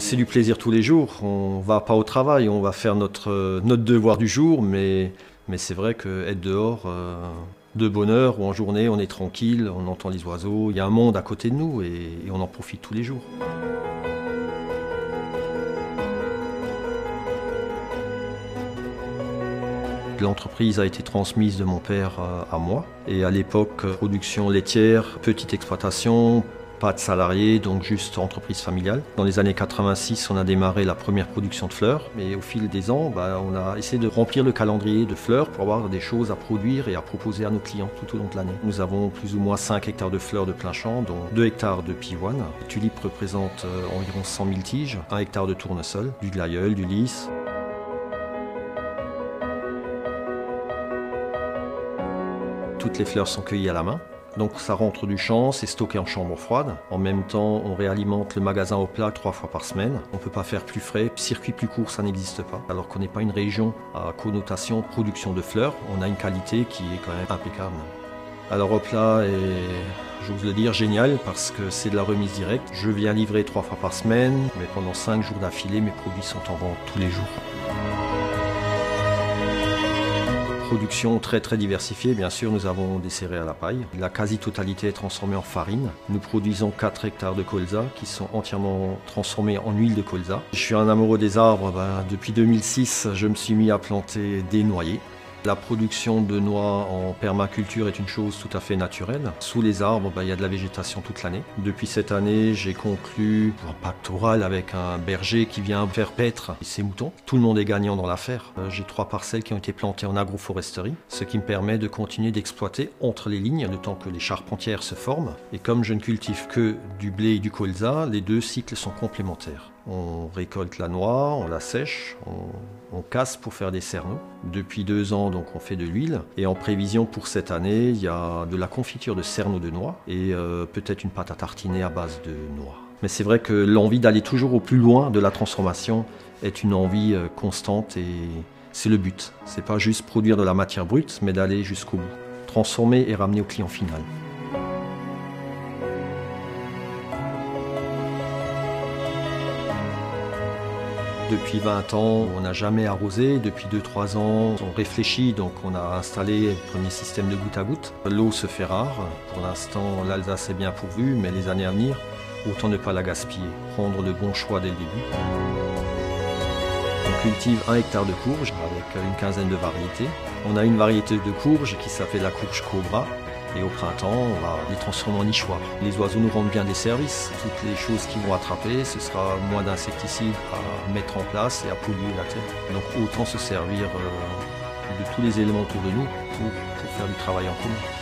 C'est du plaisir tous les jours. On va pas au travail, on va faire notre devoir du jour, mais c'est vrai qu'être dehors de bonne heure ou en journée, on est tranquille, on entend les oiseaux, il y a un monde à côté de nous et on en profite tous les jours. L'entreprise a été transmise de mon père à moi. Et à l'époque, production laitière, petite exploitation, pas de salariés, donc juste entreprise familiale. Dans les années 86, on a démarré la première production de fleurs. Et au fil des ans, on a essayé de remplir le calendrier de fleurs pour avoir des choses à produire et à proposer à nos clients tout au long de l'année. Nous avons plus ou moins 5 hectares de fleurs de plein champ, dont 2 hectares de pivoine. Les tulipes représentent environ 100 000 tiges, 1 hectare de tournesol, du glaïeul, du lys. Toutes les fleurs sont cueillies à la main. Donc ça rentre du champ, c'est stocké en chambre froide. En même temps, on réalimente le magasin au plat 3 fois par semaine. On ne peut pas faire plus frais, circuit plus court, ça n'existe pas. Alors qu'on n'est pas une région à connotation production de fleurs, on a une qualité qui est quand même impeccable. Alors au plat est, j'ose le dire, génial parce que c'est de la remise directe. Je viens livrer 3 fois par semaine, mais pendant 5 jours d'affilée, mes produits sont en vente tous les jours. Production très diversifiée, bien sûr, nous avons des céréales à la paille. La quasi-totalité est transformée en farine. Nous produisons 4 hectares de colza qui sont entièrement transformés en huile de colza. Je suis un amoureux des arbres, depuis 2006, je me suis mis à planter des noyers. La production de noix en permaculture est une chose tout à fait naturelle. Sous les arbres, il y a de la végétation toute l'année. Depuis cette année, j'ai conclu un pacte oral avec un berger qui vient faire paître ses moutons. Tout le monde est gagnant dans l'affaire. J'ai 3 parcelles qui ont été plantées en agroforesterie, ce qui me permet de continuer d'exploiter entre les lignes, le temps que les charpentières se forment. Et comme je ne cultive que du blé et du colza, les 2 cycles sont complémentaires. On récolte la noix, on la sèche, on casse pour faire des cerneaux. Depuis 2 ans, donc, on fait de l'huile. Et en prévision pour cette année, il y a de la confiture de cerneaux de noix et peut-être une pâte à tartiner à base de noix. Mais c'est vrai que l'envie d'aller toujours au plus loin de la transformation est une envie constante et c'est le but. C'est pas juste produire de la matière brute, mais d'aller jusqu'au bout. Transformer et ramener au client final. Depuis 20 ans, on n'a jamais arrosé. Depuis 2-3 ans, on réfléchit, donc on a installé le premier système de goutte à goutte. L'eau se fait rare. Pour l'instant, l'Alsace est bien pourvue, mais les années à venir, autant ne pas la gaspiller. Prendre le bon choix dès le début. On cultive 1 hectare de courge avec une quinzaine de variétés. On a une variété de courge qui s'appelle la courge Cobra. Et au printemps, on va les transformer en nichoirs. Les oiseaux nous rendent bien des services. Toutes les choses qu'ils vont attraper, ce sera moins d'insecticides à mettre en place et à polluer la terre. Donc autant se servir de tous les éléments autour de nous pour faire du travail en commun.